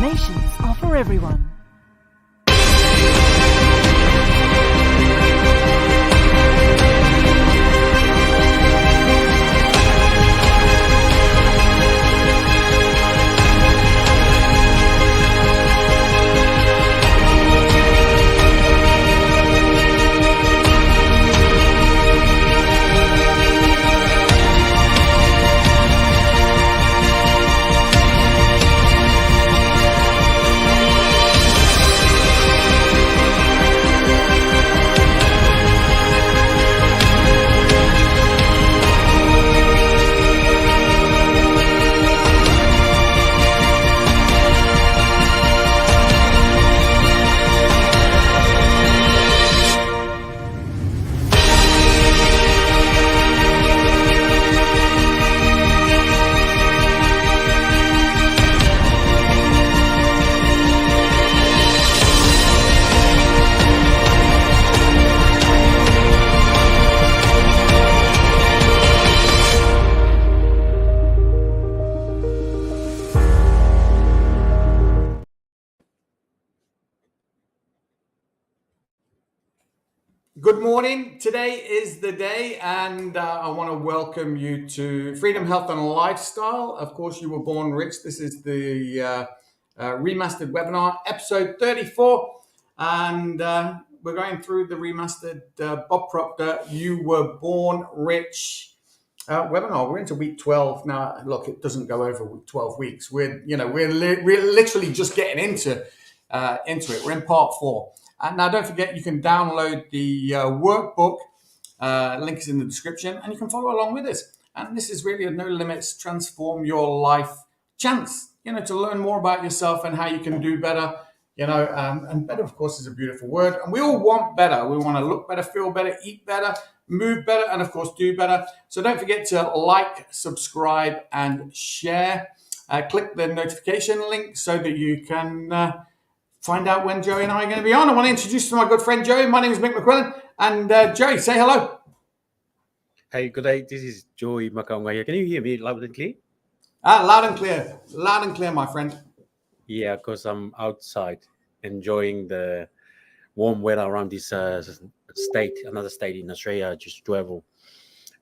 affirmations are for everyone. Good morning. Today is the day, and I want to welcome you to Freedom, Health, and Lifestyle. Of course, you were born rich. This is the remastered webinar, episode 34, and we're going through the remastered Bob Proctor, You Were Born Rich webinar. We're into week 12 now. Look, it doesn't go over 12 weeks. We're literally just getting into it. We're in part 4. Now, don't forget, you can download the workbook. Link is in the description, and you can follow along with us. And this is really a no limits, transform your life chance, to learn more about yourself and how you can do better, and better, of course, is a beautiful word. And we all want better. We want to look better, feel better, eat better, move better, and of course, do better. So don't forget to like, subscribe, and share. Click the notification link so that you can find out when Joey and I are going to be on. I want to introduce you to my good friend Joey. My name is Mick McQuillan. And Joey, say hello. Hey, good day. This is Joye here. Can you hear me loud and clear? Loud and clear. Loud and clear, my friend. Yeah, because I'm outside enjoying the warm weather around this another state in Australia. Just travel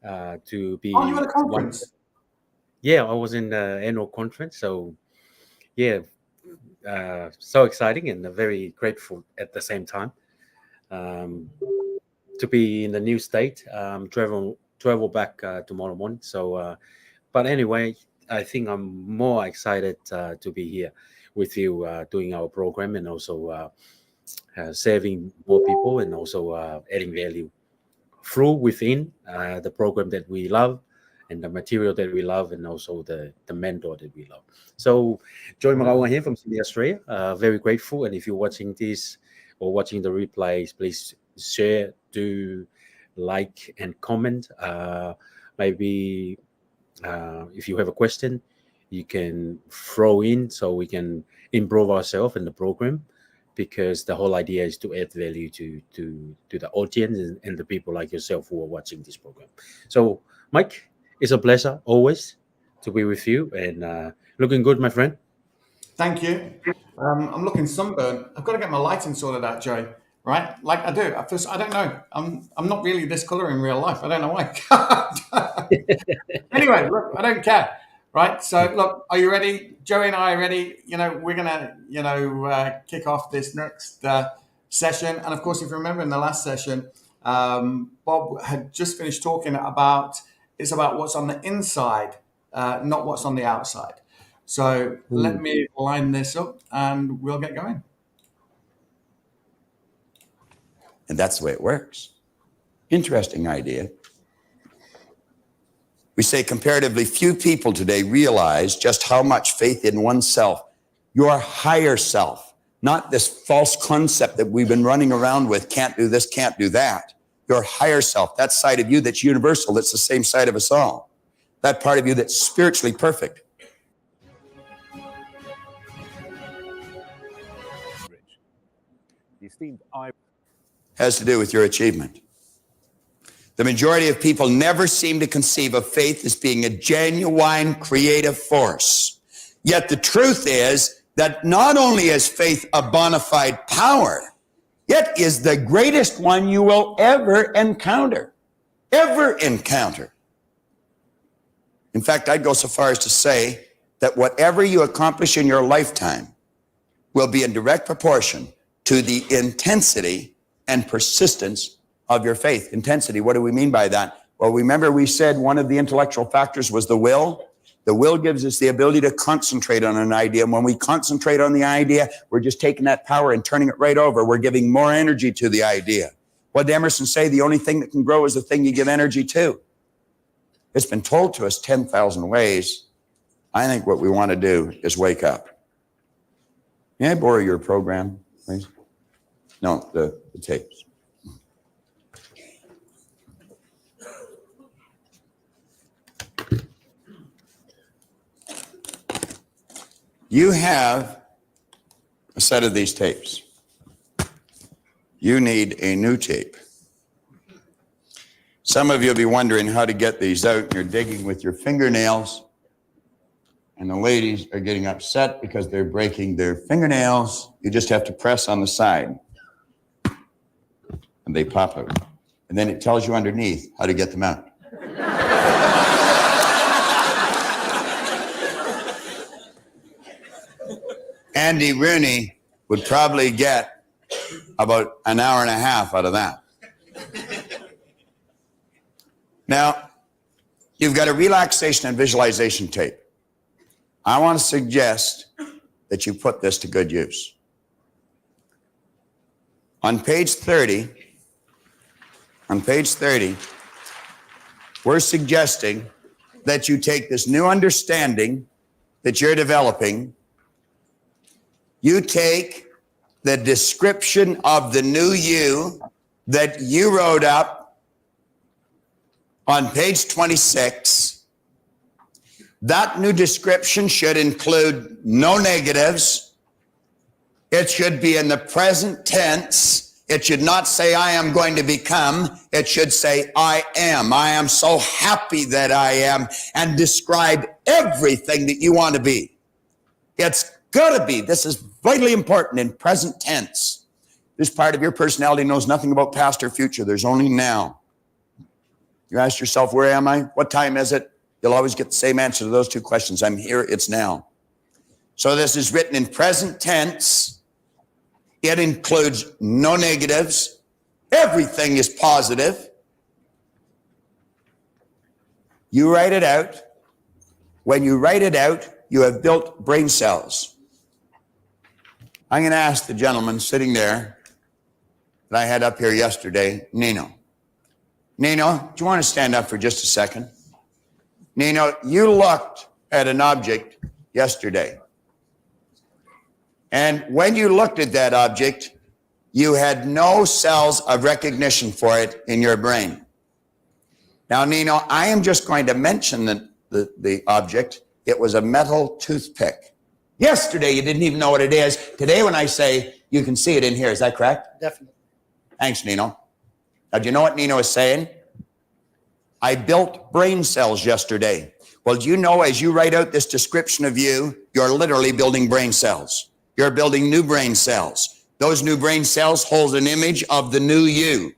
to be. Oh, you at a conference? Yeah, I was in the annual conference. So, yeah. So exciting and very grateful at the same time to be in the new state. Travel back tomorrow morning. So, but anyway, I think I'm more excited to be here with you doing our program and also serving more people and also adding value through within the program that we love and the material that we love, and also the mentor that we love. So, Joye Click here from Sydney, Australia. Very grateful. And if you're watching this or watching the replays, please share, do like, and comment. Maybe if you have a question, you can throw in so we can improve ourselves in the program, because the whole idea is to add value to the audience and the people like yourself who are watching this program. So, Mike, it's a pleasure always to be with you, and looking good, my friend. Thank you. I'm looking sunburned. I've got to get my lighting sorted out, Joey. Right? Like I do. At first, I don't know. I'm not really this color in real life. I don't know why. Anyway, look, I don't care. Right? So, look, are you ready? Joey and I are ready. We're gonna, kick off this next session. And of course, if you remember in the last session, Bob had just finished talking about. It's about what's on the inside, not what's on the outside. So let me line this up and we'll get going. And that's the way it works. Interesting idea. We say comparatively few people today realize just how much faith in oneself, your higher self, not this false concept that we've been running around with, can't do this, can't do that. Your higher self, that side of you that's universal, that's the same side of us all. That part of you that's spiritually perfect. Has to do with your achievement. The majority of people never seem to conceive of faith as being a genuine creative force. Yet the truth is, that not only is faith a bona fide power, it is the greatest one you will ever encounter. Ever encounter. In fact, I'd go so far as to say that whatever you accomplish in your lifetime will be in direct proportion to the intensity and persistence of your faith. Intensity, what do we mean by that? Well, remember we said one of the intellectual factors was the will. The will gives us the ability to concentrate on an idea. And when we concentrate on the idea, we're just taking that power and turning it right over. We're giving more energy to the idea. What did Emerson say? The only thing that can grow is the thing you give energy to. It's been told to us 10,000 ways. I think what we want to do is wake up. May I borrow your program, please? No, the tapes. You have a set of these tapes. You need a new tape. Some of you will be wondering how to get these out. You're digging with your fingernails. And the ladies are getting upset because they're breaking their fingernails. You just have to press on the side. And they pop out. And then it tells you underneath how to get them out. Andy Rooney would probably get about an hour and a half out of that. Now, you've got a relaxation and visualization tape. I want to suggest that you put this to good use. On page 30, we're suggesting that you take this new understanding that you're developing. You take the description of the new you that you wrote up on page 26. That new description should include no negatives. It should be in the present tense. It should not say, I am going to become. It should say, I am. I am so happy that I am, and describe everything that you want to be. It's got to be. This is vitally important in present tense. This part of your personality knows nothing about past or future. There's only now. You ask yourself, where am I? What time is it? You'll always get the same answer to those two questions. I'm here, it's now. So this is written in present tense. It includes no negatives. Everything is positive. You write it out. When you write it out, you have built brain cells. I'm going to ask the gentleman sitting there that I had up here yesterday, Nino. Nino, do you want to stand up for just a second? Nino, you looked at an object yesterday. And when you looked at that object, you had no cells of recognition for it in your brain. Now, Nino, I am just going to mention the object. It was a metal toothpick. Yesterday, you didn't even know what it is. Today, when I say you can see it in here, is that correct? Definitely. Thanks, Nino. Now, do you know what Nino is saying? I built brain cells yesterday. Well, do you know, as you write out this description of you, you're literally building brain cells. You're building new brain cells. Those new brain cells hold an image of the new you.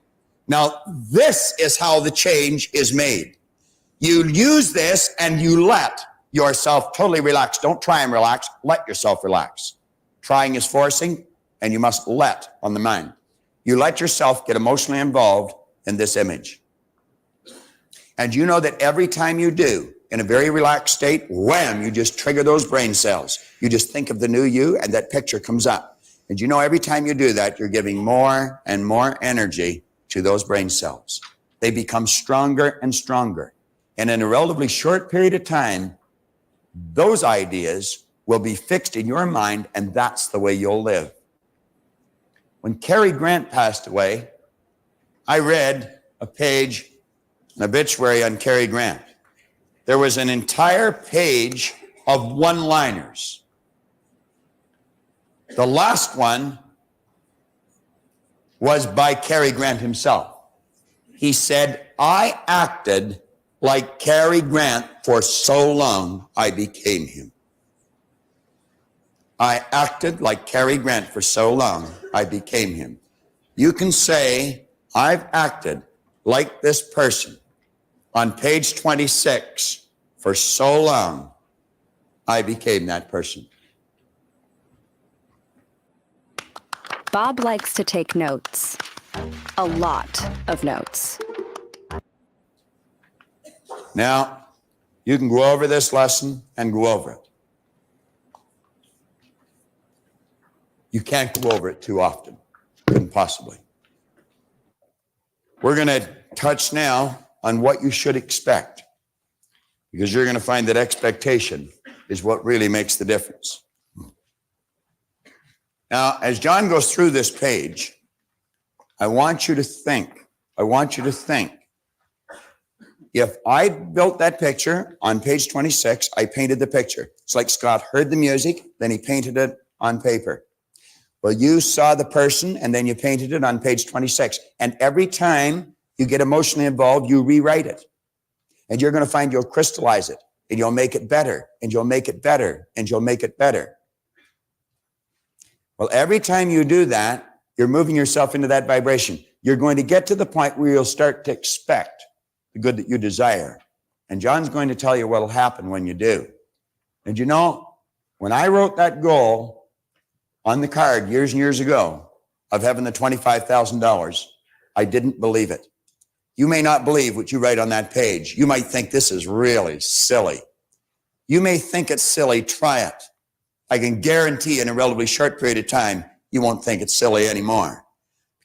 Now, this is how the change is made. You use this and you let yourself totally relax. Don't try and relax. Let yourself relax. Trying is forcing, and you must let on the mind. You let yourself get emotionally involved in this image. And you know that every time you do, in a very relaxed state, wham, you just trigger those brain cells. You just think of the new you, and that picture comes up. And you know every time you do that, you're giving more and more energy to those brain cells. They become stronger and stronger. And in a relatively short period of time, those ideas will be fixed in your mind, and that's the way you'll live. When Cary Grant passed away, I read a page, an obituary on Cary Grant. There was an entire page of one-liners. The last one was by Cary Grant himself. He said, I acted like Cary Grant for so long, I became him. I acted like Cary Grant for so long, I became him. You can say, I've acted like this person on page 26 for so long, I became that person. Bob likes to take notes. A lot of notes. Now, you can go over this lesson and go over it. You can't go over it too often, couldn't possibly. We're going to touch now on what you should expect, because you're going to find that expectation is what really makes the difference. Now, as John goes through this page, I want you to think. If I built that picture on page 26, I painted the picture. It's like Scott heard the music, then he painted it on paper. Well, you saw the person, and then you painted it on page 26. And every time you get emotionally involved, you rewrite it. And you're going to find you'll crystallize it, and you'll make it better, and you'll make it better, and you'll make it better. Well, every time you do that, you're moving yourself into that vibration. You're going to get to the point where you'll start to expect the good that you desire. And John's going to tell you what will happen when you do. And you know, when I wrote that goal on the card years and years ago of having the $25,000, I didn't believe it. You may not believe what you write on that page. You might think this is really silly. You may think it's silly. Try it. I can guarantee in a relatively short period of time, you won't think it's silly anymore.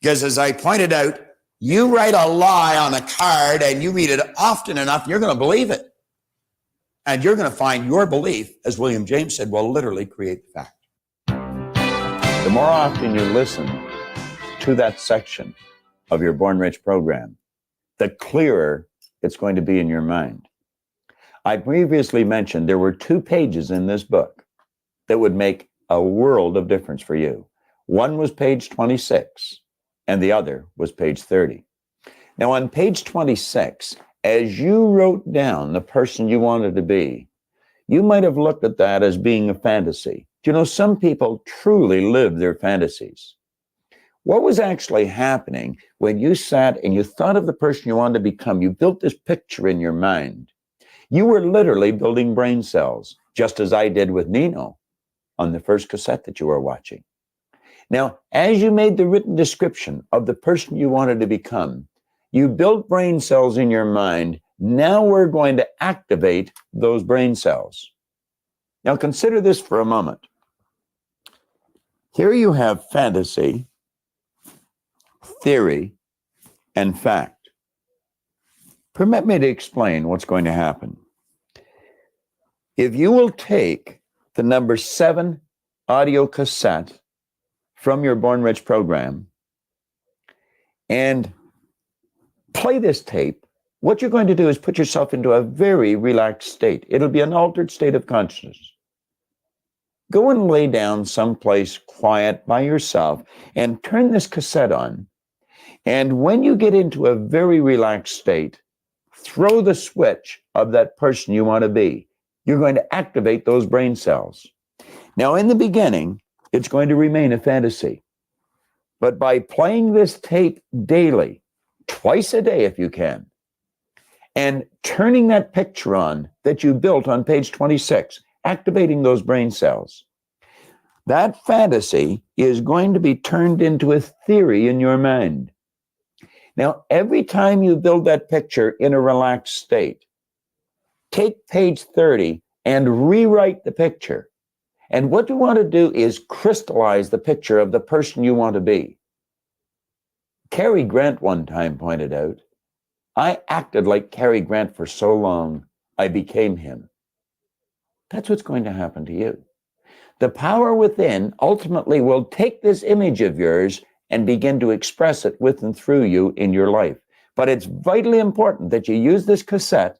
Because as I pointed out, you write a lie on a card and you read it often enough, you're going to believe it. And you're going to find your belief, as William James said, will literally create the fact. The more often you listen to that section of your Born Rich program, the clearer it's going to be in your mind. I previously mentioned there were 2 pages in this book that would make a world of difference for you. One was page 26, and the other was page 30. Now, on page 26, as you wrote down the person you wanted to be, you might have looked at that as being a fantasy. Do you know, some people truly live their fantasies. What was actually happening when you sat and you thought of the person you wanted to become? You built this picture in your mind. You were literally building brain cells, just as I did with Nino on the first cassette that you were watching. Now, as you made the written description of the person you wanted to become, you built brain cells in your mind. Now we're going to activate those brain cells. Now consider this for a moment. Here you have fantasy, theory, and fact. Permit me to explain what's going to happen. If you will take the number 7 audio cassette from your Born Rich program and play this tape, what you're going to do is put yourself into a very relaxed state. It'll be an altered state of consciousness. Go and lay down someplace quiet by yourself and turn this cassette on. And when you get into a very relaxed state, throw the switch of that person you want to be. You're going to activate those brain cells. Now, in the beginning, it's going to remain a fantasy. But by playing this tape daily, twice a day if you can, and turning that picture on that you built on page 26, activating those brain cells, that fantasy is going to be turned into a theory in your mind. Now, every time you build that picture in a relaxed state, take page 30 and rewrite the picture. And what you want to do is crystallize the picture of the person you want to be. Cary Grant one time pointed out, I acted like Cary Grant for so long, I became him. That's what's going to happen to you. The power within ultimately will take this image of yours and begin to express it with and through you in your life. But it's vitally important that you use this cassette,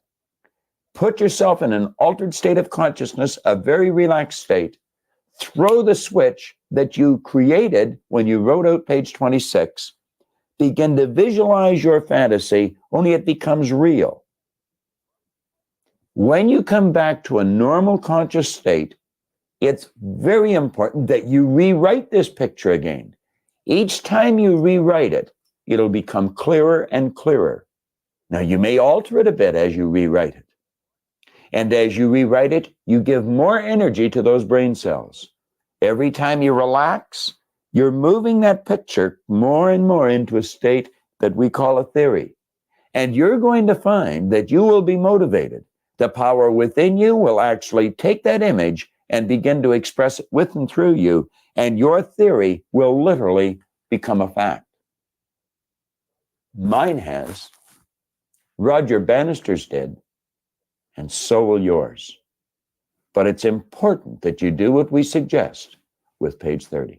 put yourself in an altered state of consciousness, a very relaxed state, throw the switch that you created when you wrote out page 26, begin to visualize your fantasy, only it becomes real. When you come back to a normal conscious state, it's very important that you rewrite this picture again. Each time you rewrite it, it'll become clearer and clearer. Now, you may alter it a bit as you rewrite it. And as you rewrite it, you give more energy to those brain cells. Every time you relax, you're moving that picture more and more into a state that we call a theory. And you're going to find that you will be motivated. The power within you will actually take that image and begin to express it with and through you, and your theory will literally become a fact. Mine has, Roger Bannister's did, and so will yours. But it's important that you do what we suggest with page 30.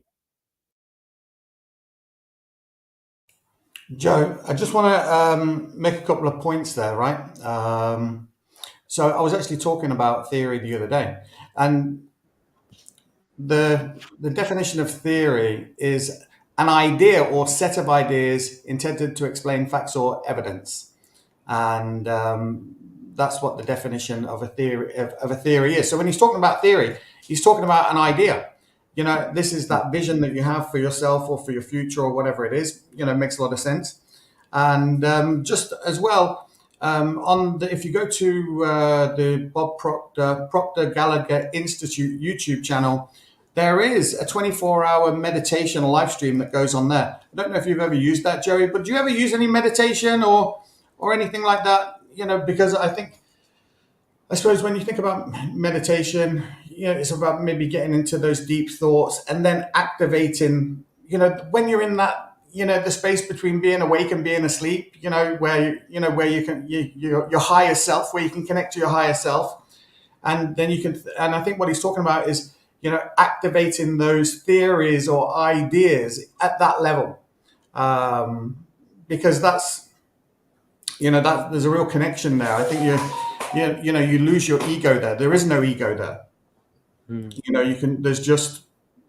Joe, I just want to make a couple of points there, right? So I was actually talking about theory the other day, and the definition of theory is an idea or set of ideas intended to explain facts or evidence, and that's what the definition of a theory is. So when he's talking about theory, he's talking about an idea. You know, this is that vision that you have for yourself or for your future or whatever it is. You know, makes a lot of sense. And just as well, if you go to the Bob Proctor Gallagher Institute YouTube channel, there is a 24-hour meditation live stream that goes on there. I don't know if you've ever used that, Joey, but do you ever use any meditation or anything like that? You know, because I suppose when you think about meditation, you know, it's about maybe getting into those deep thoughts and then activating, you know, when you're in that, you know, the space between being awake and being asleep, you know, where you can, your higher self, where you can connect to your higher self. And then you can, and I think what he's talking about is, you know, activating those theories or ideas at that level. Because that's, you know, that there's a real connection there. I think you lose your ego there. There is no ego there. You know, there's just,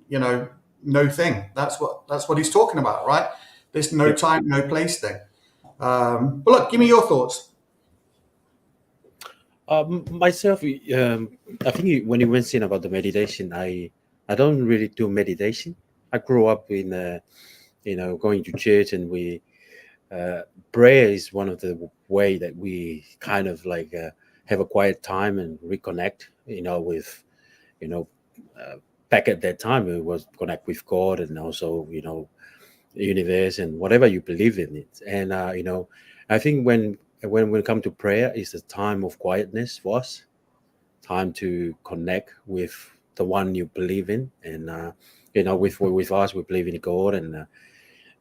you know, no thing. That's what he's talking about, right? There's no time, no place thing. But look, give me your thoughts. Myself, I think when you mentioned about the meditation, I don't really do meditation. I grew up in, you know, going to church, and we prayer is one of the way that we kind of like have a quiet time and reconnect, you know, with, you know, back at that time it was connect with God and also, you know, the universe and whatever you believe in it. And you know, I think when we come to prayer, it's a time of quietness for us, time to connect with the one you believe in, and you know, with us, we believe in God, and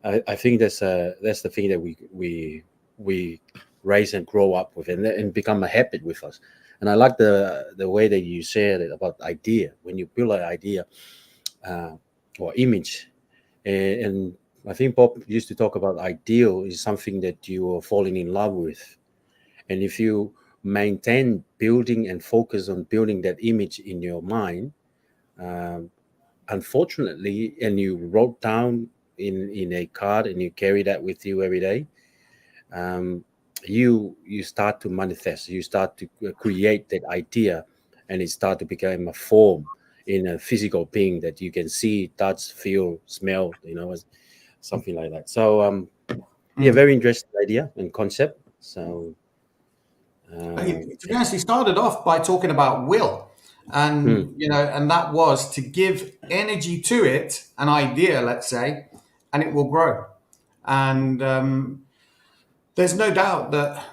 I think that's the thing that we raise and grow up with, and become a habit with us. And I like the way that you said it about idea. When you build an idea or image, and I think Bob used to talk about ideal is something that you are falling in love with. And if you maintain building and focus on building that image in your mind, unfortunately, and you wrote down in a card and you carry that with you every day, you start to manifest, you start to create that idea, and it start to become a form in a physical being that you can see, touch, feel, smell, you know, something like that. So yeah, very interesting idea and concept. So To be honest, he started off by talking about will, and you know, and that was to give energy to it, an idea, let's say, and it will grow. And there's no doubt that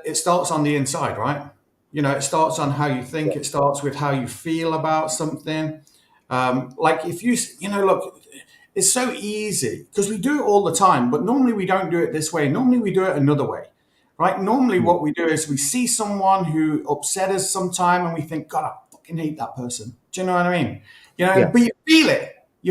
it starts on the inside, right? You know, it starts on how you think. It starts with how you feel about something. Like if you know, look, it's so easy because we do it all the time, but normally we don't do it this way. Normally we do it another way, right? Normally what we do is we see someone who upset us sometime and we think, God, I fucking hate that person. Do you know what I mean? You know, but you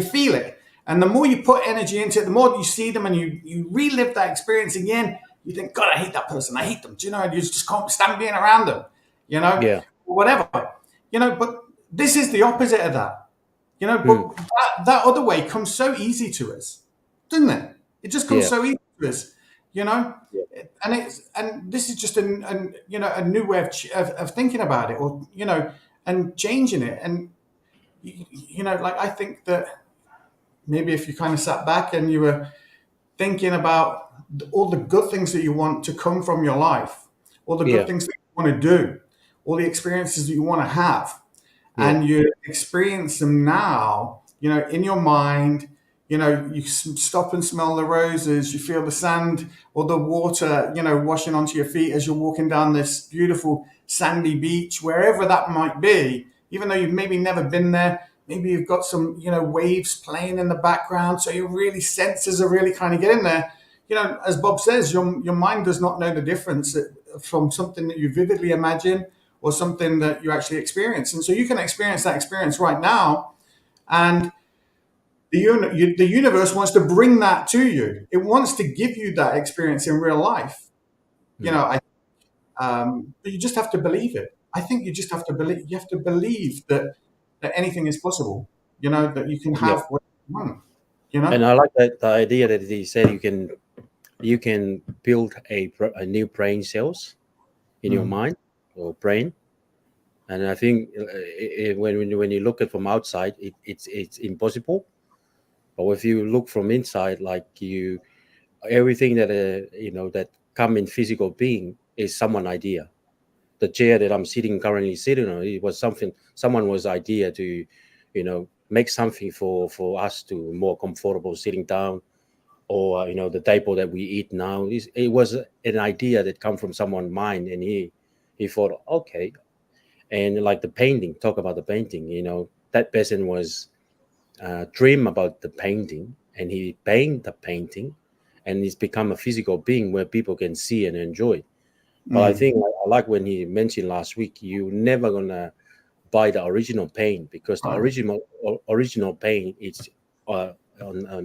feel it. And the more you put energy into it, the more you see them and you relive that experience again, you think, God, I hate that person. I hate them. Do you know? You just can't stand being around them, you know, or whatever, you know, but this is the opposite of that, you know, but that other way comes so easy to us, doesn't it? It just comes so easy to us, you know, and this is just you know, a new way of thinking about it, or, you know, and changing it. And like, I think that maybe if you kind of sat back and you were thinking about all the good things that you want to come from your life, all the good Yeah, things that you want to do, all the experiences that you want to have, yeah, and you experience them now, in your mind. You stop and smell the roses, you feel the sand or the water, washing onto your feet as you're walking down this beautiful sandy beach, wherever that might be, even though you've maybe never been there. Maybe you've got some, waves playing in the background, so your really senses are really kind of getting there. As Bob says, your mind does not know the difference from something that you vividly imagine or something that you actually experience. And so you can experience that experience right now, and the universe wants to bring that to you. It wants to give you that experience in real life. But you just have to believe it. I think you just have to believe. You have to believe that anything is possible. That you can yeah. have what you want. And I like that the idea that he said you can build a new brain cells in your mind or brain. And I think when you look at from outside, it's impossible. But if you look from inside, like everything that that come in physical being is someone idea. The chair that I'm currently sitting on, it was someone was idea to, make something for us to more comfortable sitting down, or the table that we eat now. It was an idea that come from someone's mind, and he thought, okay. And like the painting, talk about the painting, that person was dream about the painting, and he paint the painting, and it's become a physical being where people can see and enjoy. But I think I like when he mentioned last week, you never gonna buy the original paint, because the Right. original paint is on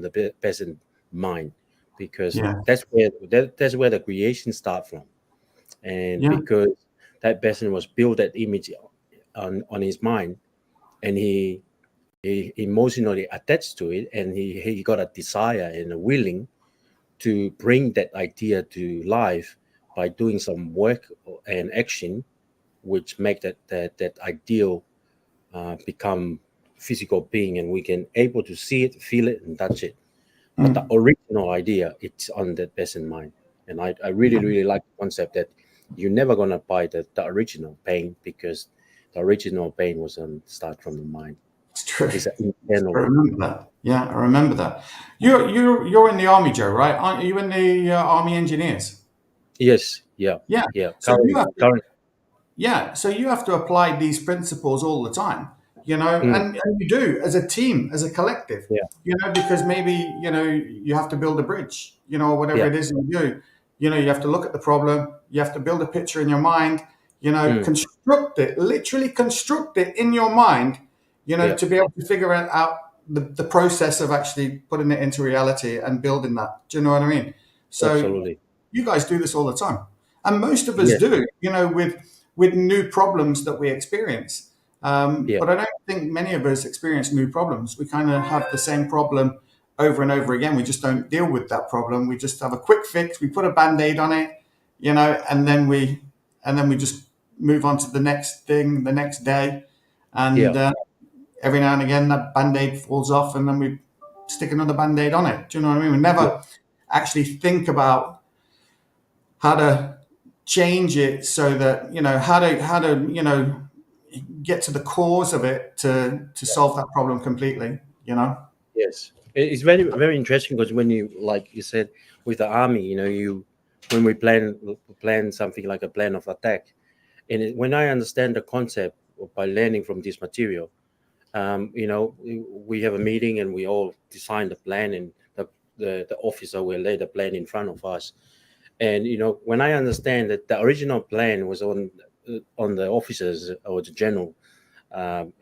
the person mind, because Yeah. that's where the creation start from. And Yeah. because that person was built that image on his mind, and he emotionally attached to it, and he got a desire and a willing to bring that idea to life by doing some work and action, which make that ideal become physical being, and we can able to see it, feel it, and touch it. But the original idea, it's on that person mind. And I really, really like the concept that you're never gonna buy the original pain, because the original pain was start from the mind. It's true. It's an I internal. remember that. Yeah, I remember that. You're in the army, Joe, right? Aren't you in the army engineers? Yes, yeah, Yeah. yeah. So you have to, Current. yeah. So you have to apply these principles all the time, Mm, and you do as a team, as a collective, yeah, because maybe you have to build a bridge, or whatever yeah, it is you do. You have to look at the problem. You have to build a picture in your mind. mm, Construct it, literally construct it in your mind. yeah, To be able to figure out the process of actually putting it into reality and building that. Do you know what I mean? So absolutely. you guys do this all the time, and most of us Yes, do. With new problems that we experience. yeah, But I don't think many of us experience new problems. We kind of have the same problem over and over again. We just don't deal with that problem. We just have a quick fix. We put a band-aid on it, and then we just move on to the next thing the next day. yeah, And every now and again, that band-aid falls off, and then we stick another band-aid on it. Do you know what I mean? We yeah, never actually think about how to change it, so that how to get to the cause of it, to solve that problem completely. yes. It's very, very interesting, because when you, like you said, with the army, you when we plan something like a plan of attack, and when I understand the concept by learning from this material, we have a meeting and we all design the plan, and the officer will lay the plan in front of us. And when I understand that the original plan was on the officers or the general um,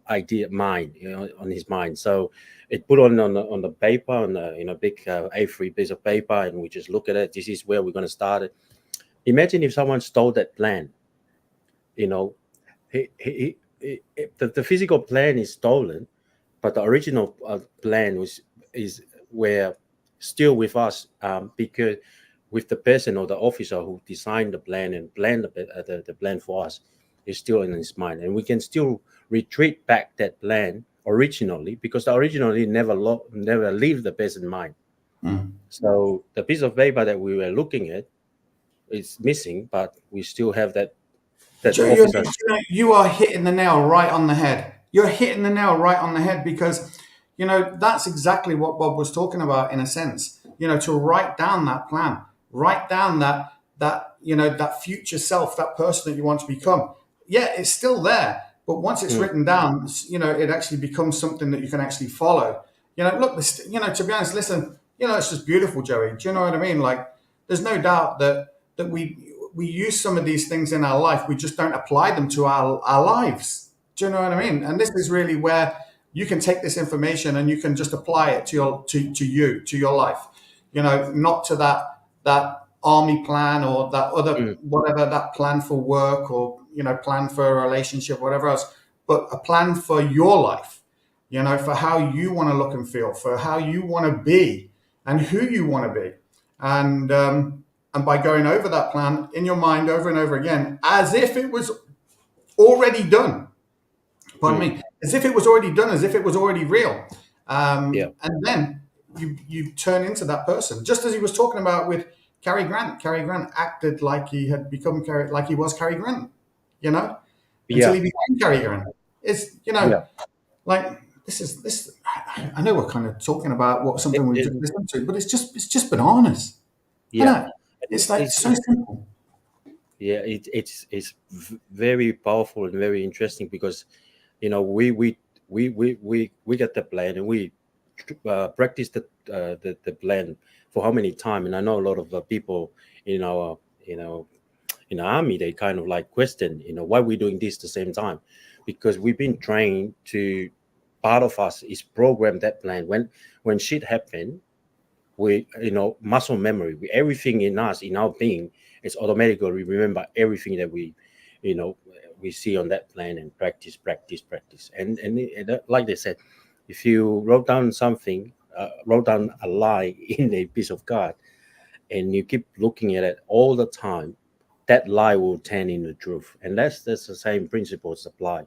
idea mind, on his mind. So it put on the paper, on the big A3 piece of paper, and we just look at it. This is where we're going to start it. Imagine if someone stole that plan. You know, the physical plan is stolen, but the original plan is where still with us, because with the person or the officer who designed the plan and planned the plan for us, is still in his mind, and we can still retreat back that plan originally, because originally never leave the peasant mind. So the piece of paper that we were looking at is missing, but we still have that Joe, officer. you are hitting the nail right on the head. You're hitting the nail right on the head, because that's exactly what Bob was talking about, in a sense. To write down that plan, write down that future self, that person that you want to become. Yeah, it's still there, but once it's written down, it actually becomes something that you can actually follow. Look, to be honest, listen, it's just beautiful, Joey. Do you know what I mean? Like, there's no doubt that we use some of these things in our life. We just don't apply them to our lives. Do you know what I mean? And this is really where you can take this information and you can just apply it to your life. Not to that army plan or that other whatever, that plan for work, or plan for a relationship, whatever else, but a plan for your life. For how you want to look and feel, for how you want to be, and who you want to be, and by going over that plan in your mind over and over again, as if it was already done. Pardon me, as if it was already done, as if it was already real. And then you turn into that person, just as he was talking about with Cary Grant. Cary Grant acted like he had become like he was Cary Grant, until he became Cary Grant. It's like this. I know we're kind of talking about something we've just listened to, but it's just bananas. Yeah, it's like so simple. Yeah, it's very powerful and very interesting, because we get the plan, and we practice the plan for how many times. And I know a lot of people in our in the army, they kind of like question why we're doing this at the same time, because we've been trained to, part of us is programmed that plan. When shit happen, we muscle memory, everything in us, in our being, is automatically, we remember everything that we see on that plan, and practice. And like they said, if you wrote down something, wrote down a lie in a piece of card, and you keep looking at it all the time, that lie will turn into truth. And that's the same principles apply.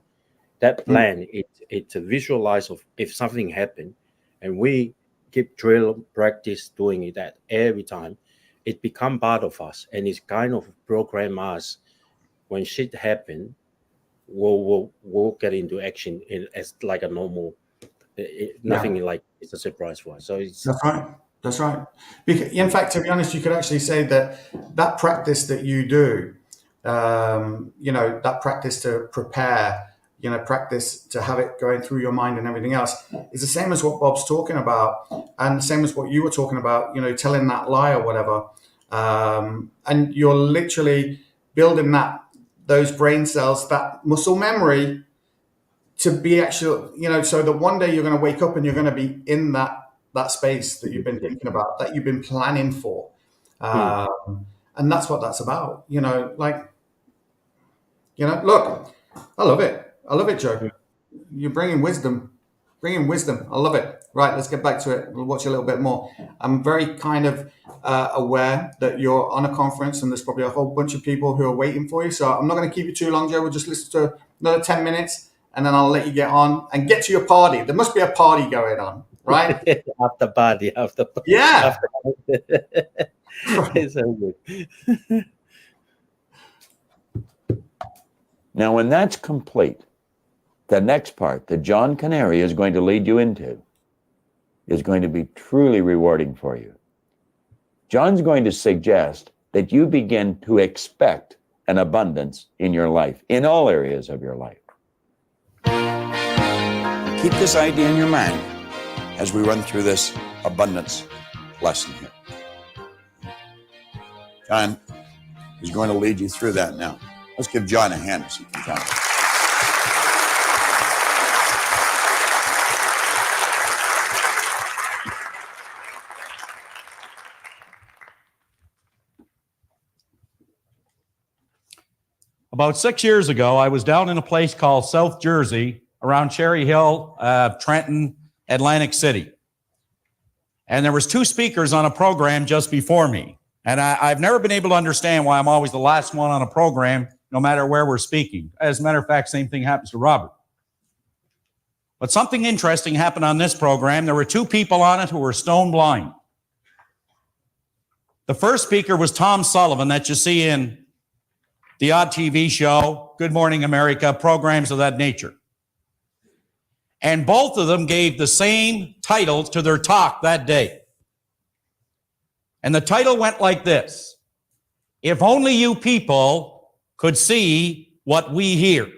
That plan, it's a visualize of if something happened, and we keep practice doing it that every time, it become part of us, and it's kind of program us. When shit happen, we'll get into action as like a normal. Nothing like it's a surprise for us. So That's right. Because, in fact, to be honest, you could actually say that practice that you do, that practice to prepare, practice to have it going through your mind and everything else, is the same as what Bob's talking about, and the same as what you were talking about, telling that lie or whatever. And you're literally building those brain cells, that muscle memory, to be actual, so that one day you're going to wake up and you're going to be in that space that you've been thinking about, that you've been planning for. And that's what that's about. Look, I love it, Joe. You're bringing wisdom. I love it. Right, let's get back to it. We'll watch a little bit more. I'm very kind of aware that you're on a conference, and there's probably a whole bunch of people who are waiting for you. So I'm not going to keep you too long, Joe. We'll just listen to another 10 minutes, and then I'll let you get on and get to your party. There must be a party going on, right? after party. Yeah. It's so good. Now, when that's complete, the next part that John Canary is going to lead you into is going to be truly rewarding for you. John's going to suggest that you begin to expect an abundance in your life, in all areas of your life. Keep this idea in your mind as we run through this abundance lesson here. John is going to lead you through that now. Let's give John a hand as he can come. About 6 years ago, I was down in a place called South Jersey, around Cherry Hill, Trenton, Atlantic City. And there was 2 speakers on a program just before me. And I've never been able to understand why I'm always the last one on a program, no matter where we're speaking. As a matter of fact, same thing happens to Robert. But something interesting happened on this program. There were two people on it who were stone blind. The first speaker was Tom Sullivan, that you see in the odd TV show, Good Morning America, programs of that nature. And both of them gave the same title to their talk that day. And the title went like this: If only you people could see what we hear.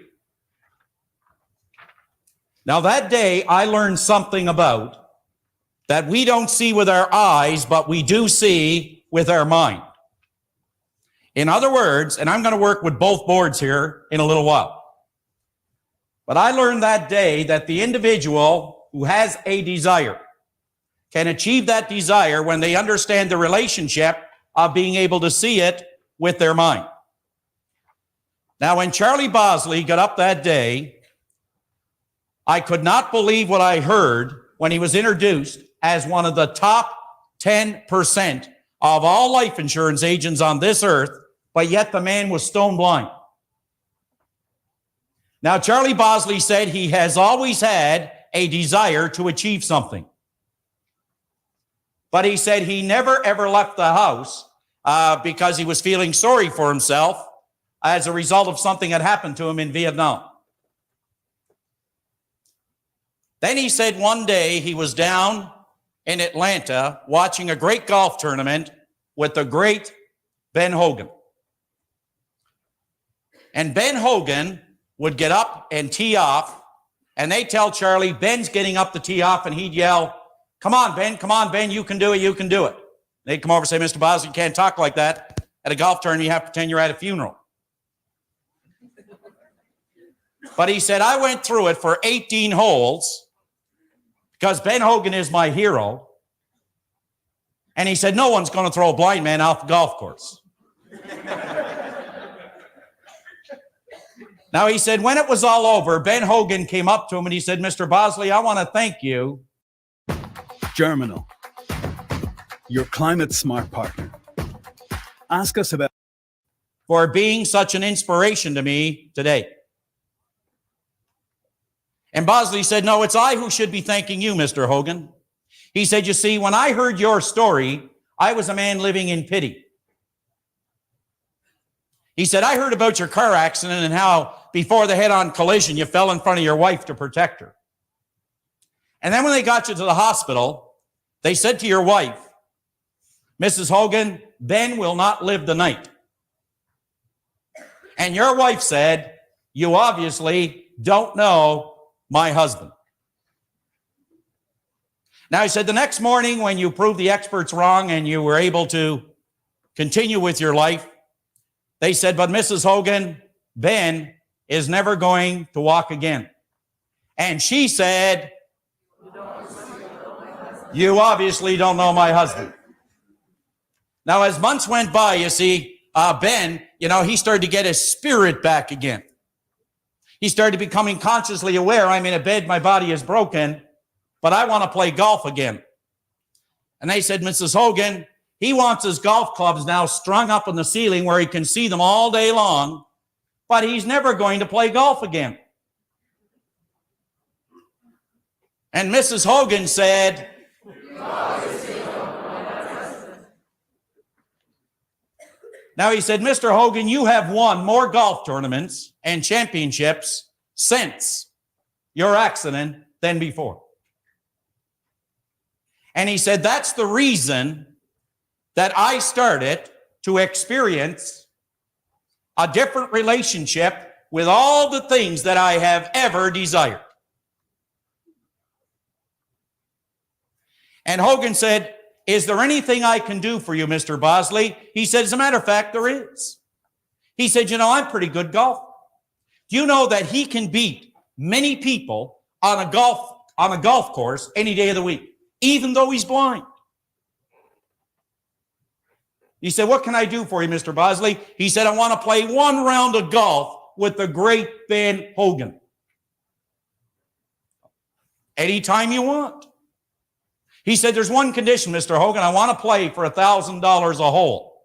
Now that day, I learned something about that we don't see with our eyes, but we do see with our mind. In other words, and I'm going to work with both boards here in a little while, but I learned that day that the individual who has a desire can achieve that desire when they understand the relationship of being able to see it with their mind. Now, when Charlie Bosley got up that day, I could not believe what I heard when he was introduced as one of the top 10% of all life insurance agents on this earth, but yet the man was stone blind. Now, Charlie Bosley said he has always had a desire to achieve something. But he said he never, ever left the house because he was feeling sorry for himself as a result of something that happened to him in Vietnam. Then he said one day he was down in Atlanta watching a great golf tournament with the great Ben Hogan. And Ben Hogan would get up and tee off, and they tell Charlie, Ben's getting up to tee off, and he'd yell, come on, Ben, you can do it, you can do it. They'd come over and say, Mr. Bosley, you can't talk like that. At a golf tournament, you have to pretend you're at a funeral. But he said, I went through it for 18 holes because Ben Hogan is my hero. And he said, no one's going to throw a blind man off the golf course. Now, he said, when it was all over, Ben Hogan came up to him and he said, Mr. Bosley, I want to thank you. Germinal, your climate smart partner. Ask us about for being such an inspiration to me today. And Bosley said, no, it's I who should be thanking you, Mr. Hogan. He said, you see, when I heard your story, I was a man living in pity. He said, I heard about your car accident and how before the head-on collision, you fell in front of your wife to protect her. And then when they got you to the hospital, they said to your wife, Mrs. Hogan, Ben will not live the night. And your wife said, you obviously don't know my husband. Now, he said, the next morning when you proved the experts wrong and you were able to continue with your life, they said, but Mrs. Hogan, Ben is never going to walk again. And she said, you obviously don't know my husband. Now, as months went by, you see, Ben, he started to get his spirit back again. He started becoming consciously aware, I'm in a bed, my body is broken, but I want to play golf again. And they said, Mrs. Hogan, he wants his golf clubs now strung up on the ceiling where he can see them all day long, but he's never going to play golf again. And Mrs. Hogan said, now he said, Mr. Hogan, you have won more golf tournaments and championships since your accident than before. And he said, that's the reason that I started to experience a different relationship with all the things that I have ever desired. And Hogan said, is there anything I can do for you, Mr. Bosley? He said, as a matter of fact, there is. He said, I'm pretty good golfer. Do you know that he can beat many people on a golf course any day of the week, even though he's blind? He said, what can I do for you, Mr. Bosley? He said, I want to play one round of golf with the great Ben Hogan. Anytime you want. He said, there's one condition, Mr. Hogan. I want to play for $1,000 a hole.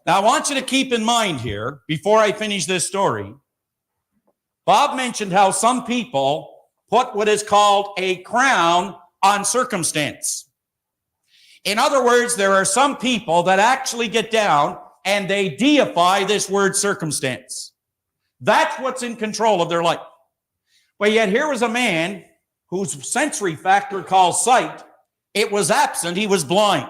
Now, I want you to keep in mind here, before I finish this story, Bob mentioned how some people put what is called a crown on circumstance. In other words, there are some people that actually get down and they deify this word circumstance. That's what's in control of their life. But yet here was a man whose sensory factor called sight, it was absent, he was blind.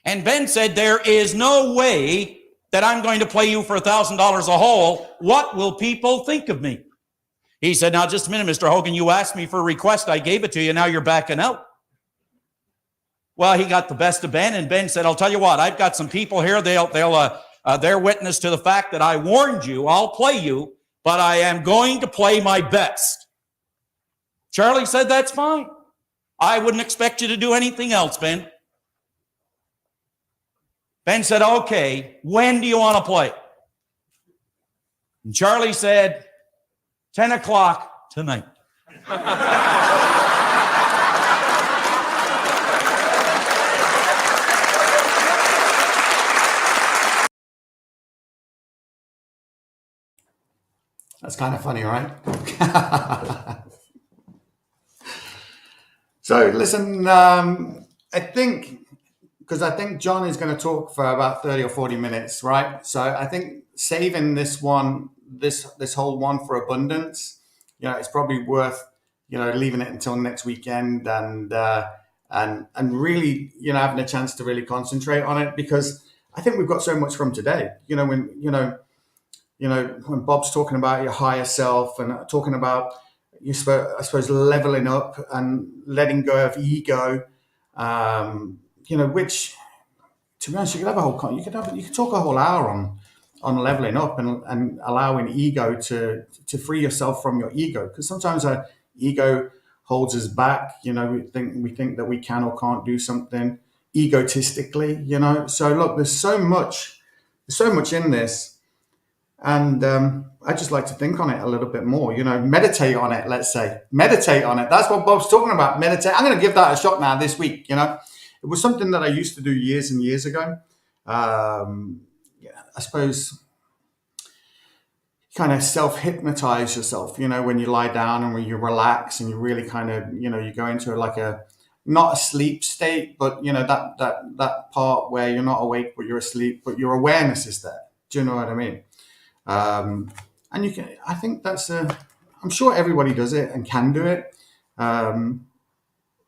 And Ben said, there is no way that I'm going to play you for $1,000 a hole. What will people think of me? He said, now just a minute, Mr. Hogan, you asked me for a request. I gave it to you. Now you're backing out. Well, he got the best of Ben, and Ben said, I'll tell you what, I've got some people here. They're witness to the fact that I warned you. I'll play you, but I am going to play my best. Charlie said, that's fine. I wouldn't expect you to do anything else, Ben. Ben said, okay, when do you want to play? And Charlie said, 10 o'clock tonight. That's kind of funny, right? So listen, I think John is going to talk for about 30 or 40 minutes, right? So I think saving this whole one for abundance, it's probably worth, leaving it until next weekend and really, having a chance to really concentrate on it, because I think we've got so much from today. When Bob's talking about your higher self and talking about, I suppose, leveling up and letting go of ego, which, to be honest, you could talk a whole hour on leveling up and allowing ego to free yourself from your ego, because sometimes our ego holds us back. We think that we can or can't do something egotistically. So look, there's so much in this. And I just like to think on it a little bit more, meditate on it, let's say. Meditate on it. That's what Bob's talking about, meditate. I'm going to give that a shot now this week, It was something that I used to do years and years ago. I suppose kind of self-hypnotize yourself, when you lie down and when you relax and you really kind of, you go into like not a sleep state, but, that part where you're not awake, but you're asleep, but your awareness is there. Do you know what I mean? And I think I'm sure everybody does it and can do it.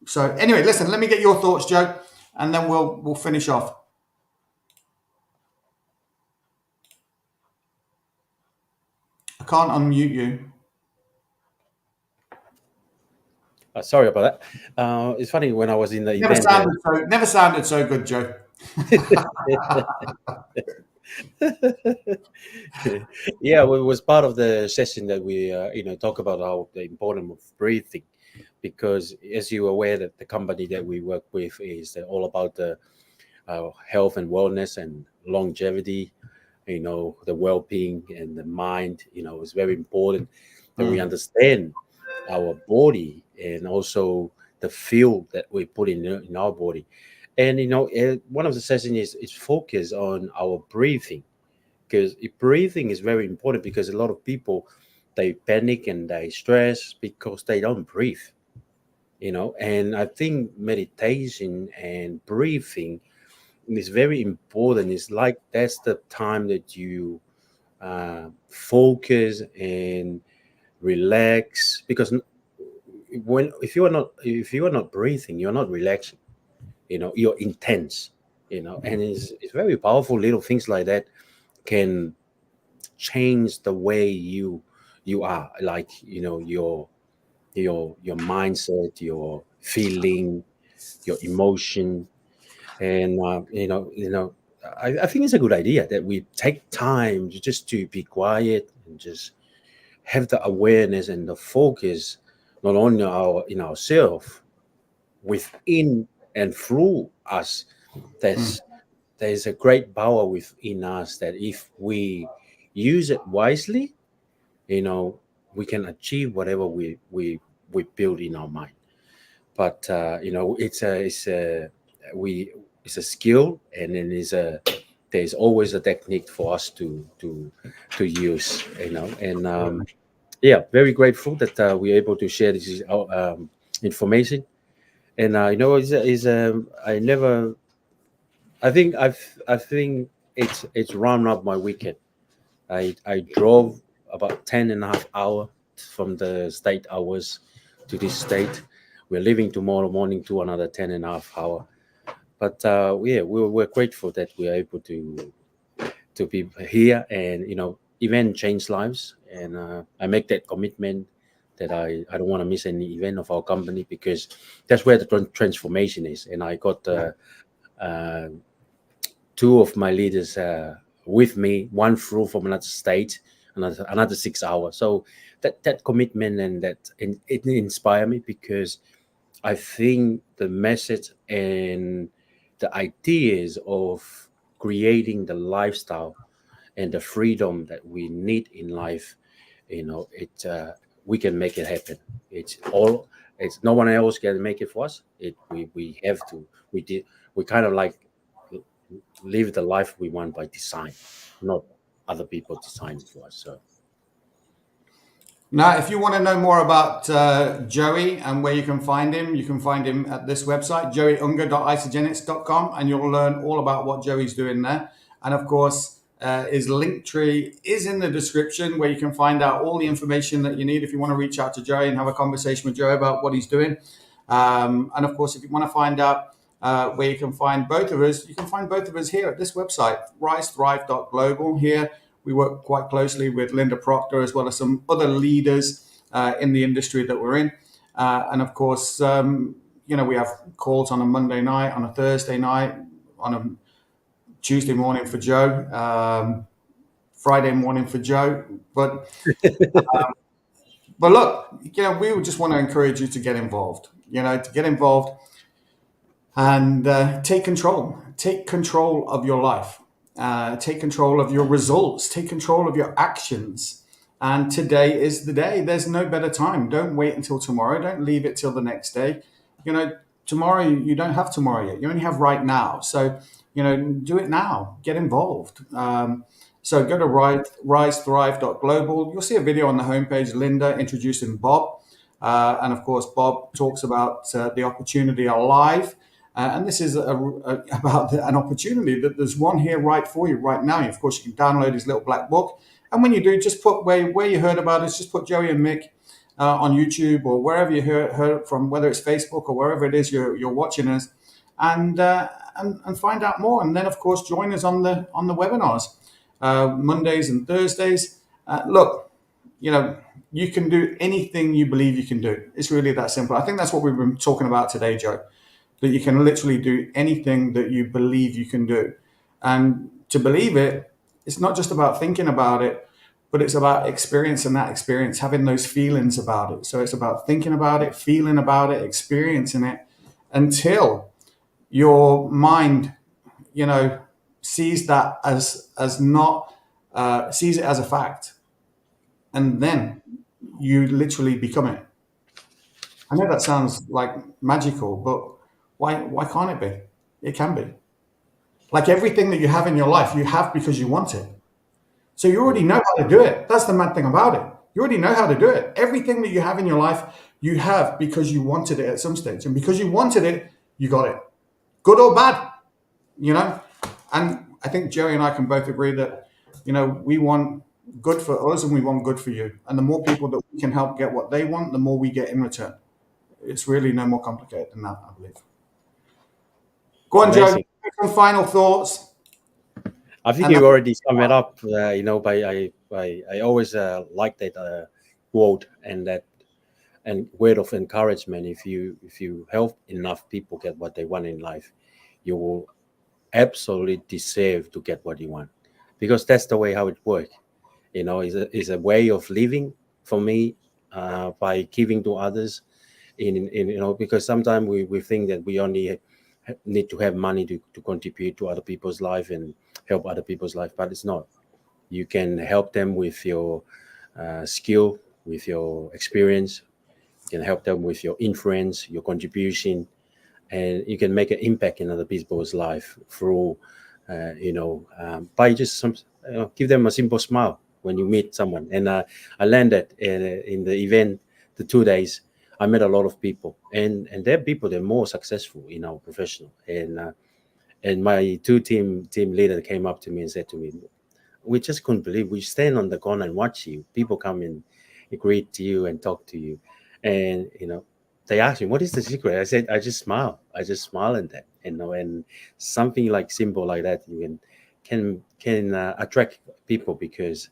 So anyway, listen, let me get your thoughts, Joe, and then we'll finish off. I can't unmute you. Sorry about that. It's funny, when I was in the Never sounded so good, Joe. Yeah, it was part of the session that we talk about the importance of breathing, because as you're aware that the company that we work with is all about the health and wellness and longevity, the well-being and the mind. It's very important that we understand our body and also the fuel that we put in our body. And one of the sessions is focus on our breathing, because breathing is very important, because a lot of people, they panic and they stress because they don't breathe, and I think meditation and breathing is very important. It's like that's the time that you focus and relax, because if you are not breathing, you're not relaxing. You're intense. And it's very powerful. Little things like that can change the way you are, like your mindset, your feeling, your emotion. And I think it's a good idea that we take time just to be quiet and just have the awareness and the focus not only in ourselves, within and through us. There's a great power within us that if we use it wisely, we can achieve whatever we build in our mind. But it's a skill, and then there's always a technique for us to use, and yeah, very grateful that we're able to share this information. And I never, I think it's round up my weekend. I drove about 10.5 hours from the state I was to this state. We're leaving tomorrow morning to another 10.5 hours. But yeah, we're grateful that we're able to be here, and event change lives. And I make that commitment that I don't want to miss any event of our company, because that's where the transformation is. And I got uh, two of my leaders with me, one flew from another state, another 6 hours. So that commitment, and it inspired me, because I think the message and the ideas of creating the lifestyle and the freedom that we need in life, we can make it happen. It's no one else can make it for us. We have to. We kind of like live the life we want by design, not other people design it for us. So Now, if you want to know more about Joey and where you can find him at this website, joeyunger.isogenics.com, and you'll learn all about what Joey's doing there. And of course, his link tree is in the description, where you can find out all the information that you need if you want to reach out to Joey and have a conversation with Joey about what he's doing. And of course, if you want to find out where you can find both of us, you can find both of us here at this website, risethrive.global. Here we work quite closely with Linda Proctor, as well as some other leaders in the industry that we're in. And of course, we have calls on a Monday night, on a Thursday night, on a Tuesday morning for Joe, Friday morning for Joe. But look, we would just want to encourage you to get involved, and take control. Take control of your life. Take control of your results. Take control of your actions. And today is the day. There's no better time. Don't wait until tomorrow. Don't leave it till the next day. Tomorrow, you don't have tomorrow yet. You only have right now. So, do it now. Get involved. So go to risethrive.global. You'll see a video on the homepage, Linda introducing Bob. And of course, Bob talks about the opportunity alive. And this is about an opportunity that there's one here right for you right now. Of course, you can download his little black book. And when you do, just put where you heard about us, just put Joey and Mick on YouTube or wherever you heard it from, whether it's Facebook or wherever it is you're watching us, and find out more. And then, of course, join us on the webinars, Mondays and Thursdays. Look, you can do anything you believe you can do. It's really that simple. I think that's what we've been talking about today, Joe. That you can literally do anything that you believe you can do. And to believe it, it's not just about thinking about it, but it's about experiencing that experience, having those feelings about it. So it's about thinking about it, feeling about it, experiencing it, until your mind, sees that sees it as a fact. And then you literally become it. I know that sounds like magical, but why can't it be? It can be. Like everything that you have in your life, you have because you want it. So you already know how to do it. That's the mad thing about it. You already know how to do it. Everything that you have in your life, you have because you wanted it at some stage. And because you wanted it, you got it. Good or bad, And I think Joey and I can both agree that, we want good for us and we want good for you. And the more people that we can help get what they want, the more we get in return. It's really no more complicated than that, I believe. Go on, Joe. Some final thoughts. I think you already summed it up. I always like that quote and word of encouragement. If you help enough people get what they want in life, you will absolutely deserve to get what you want, because that's the way how it works. Is a way of living for me, by giving to others. Because sometimes we think that we only need to have money to contribute to other people's life and help other people's life, but it's not. You can help them with your skill, with your experience. You can help them with your influence, your contribution, and you can make an impact in other people's life through, by just give them a simple smile when you meet someone. And I landed in the event, the 2 days. I met a lot of people, and they're people they're more successful in our professional. And my two team leader came up to me and said to me, "We just couldn't believe we stand on the corner and watch you. People come and greet you and talk to you, and they asked me, what is the secret?" I said, I just smile at that, and something like simple like that, you can attract people, because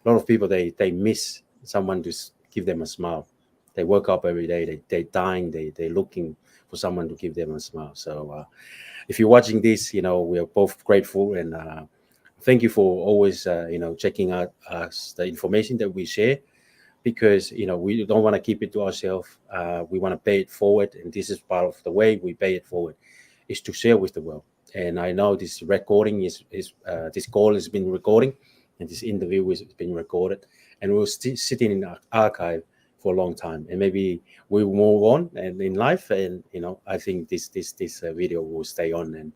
a lot of people they miss someone to give them a smile. They wake up every day, they're dying, they're looking for someone to give them a smile. So if you're watching this, we are both grateful, and thank you for always checking out us, the information that we share, because we don't want to keep it to ourselves. We want to pay it forward, and this is part of the way we pay it forward, is to share with the world. And I know this recording is this call has been recording, and this interview has been recorded, and we'll still sitting in the archive for a long time, and maybe we will move on and in life, and I think this video will stay on, and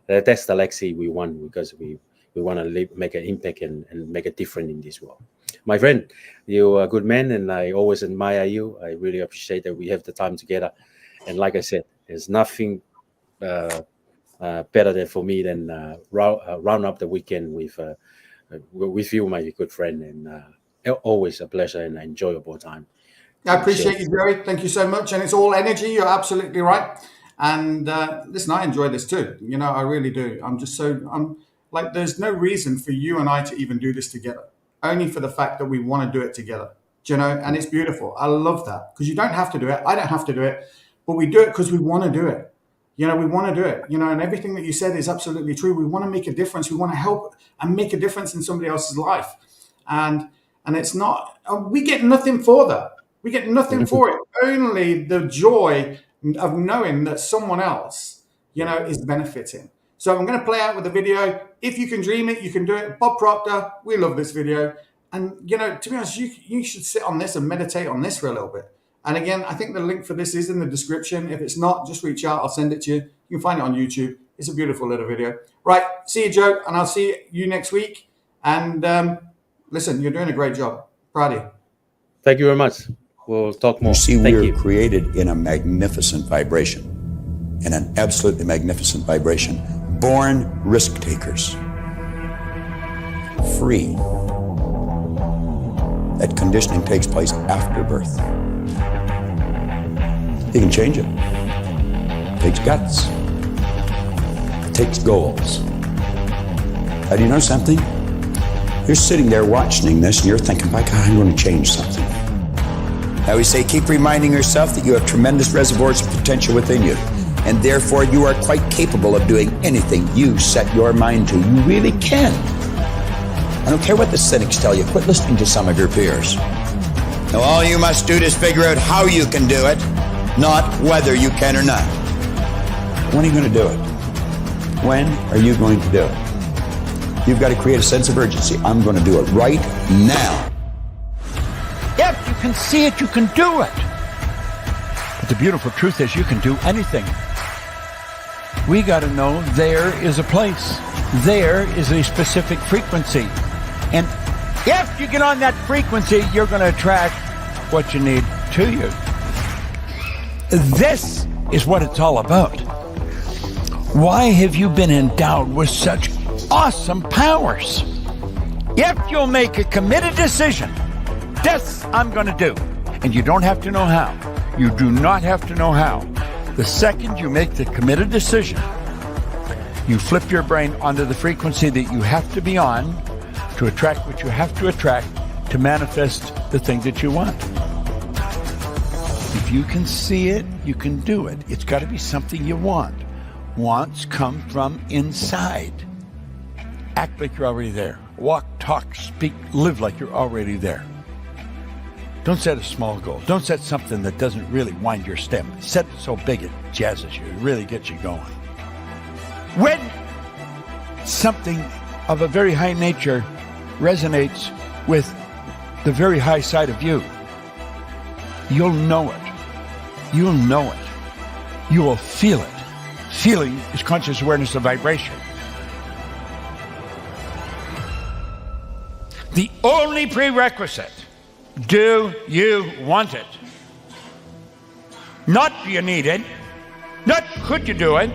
that's the legacy we want, because we want to make an impact and make a difference in this world. My friend, you're a good man, and I always admire you. I really appreciate that we have the time together. And like I said, there's nothing better than for me than round up the weekend with you, my good friend, and always a pleasure and an enjoyable time. I appreciate you, Joey. Thank you so much. And it's all energy. You're absolutely right. And listen, I enjoy this too. I really do. I'm like, there's no reason for you and I to even do this together, only for the fact that we want to do it together. And it's beautiful. I love that, because you don't have to do it. I don't have to do it, but we do it because we want to do it. We want to do it, and everything that you said is absolutely true. We want to make a difference. We want to help and make a difference in somebody else's life. And it's not, we get nothing for that. We get nothing for it. Only the joy of knowing that someone else, is benefiting. So I'm going to play out with the video. If you can dream it, you can do it. Bob Proctor, we love this video. And, to be honest, you should sit on this and meditate on this for a little bit. And again, I think the link for this is in the description. If it's not, just reach out. I'll send it to you. You can find it on YouTube. It's a beautiful little video. Right. See you, Joe. And I'll see you next week. And listen, you're doing a great job. Proud of you. Thank you very much. We'll talk more. You see, Thank we you. are created in a magnificent vibration, in an absolutely magnificent vibration. Born risk takers. Free. That conditioning takes place after birth. You can change it. It takes guts. It takes goals. How do you know something? You're sitting there watching this and you're thinking, by God, I'm going to change something. I always say, keep reminding yourself that you have tremendous reservoirs of potential within you, and therefore you are quite capable of doing anything you set your mind to. You really can. I don't care what the cynics tell you. Quit listening to some of your peers. Now, all you must do is figure out how you can do it, not whether you can or not. When are you going to do it? When are you going to do it? You've got to create a sense of urgency. I'm going to do it right now. If you can see it, you can do it. But the beautiful truth is you can do anything. We got to know there is a place. There is a specific frequency. And if you get on that frequency, you're going to attract what you need to you. This is what it's all about. Why have you been endowed with such awesome powers? If you'll make a committed decision, this I'm going to do. And you don't have to know how. You do not have to know how. The second you make the committed decision, you flip your brain onto the frequency that you have to be on to attract what you have to attract to manifest the thing that you want. If you can see it, you can do it. It's got to be something you want. Wants come from inside. Act like you're already there. Walk, talk, speak, live like you're already there. Don't set a small goal. Don't set something that doesn't really wind your step. Set it so big it jazzes you. It really gets you going. When something of a very high nature resonates with the very high side of you, you'll know it. You'll know it. You will feel it. Feeling is conscious awareness of vibration. The only prerequisite, do you want it? Not do you need it, not could you do it.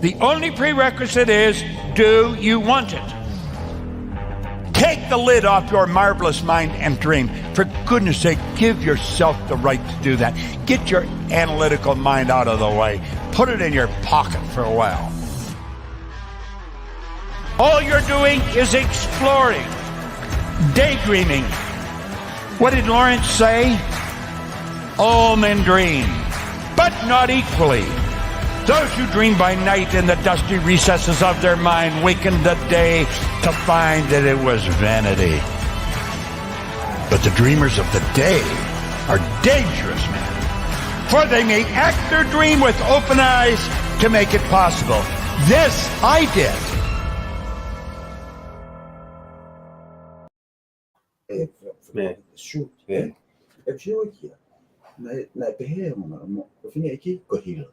The only prerequisite is, do you want it? Take the lid off your marvelous mind and dream. For goodness sake, give yourself the right to do that. Get your analytical mind out of the way. Put it in your pocket for a while. All you're doing is exploring, daydreaming. What did Lawrence say? All men dream, but not equally. Those who dream by night in the dusty recesses of their mind waken the day to find that it was vanity. But the dreamers of the day are dangerous men, for they may act their dream with open eyes to make it possible. This I did. Shoot. If you're here, na behemo, if you need to go here.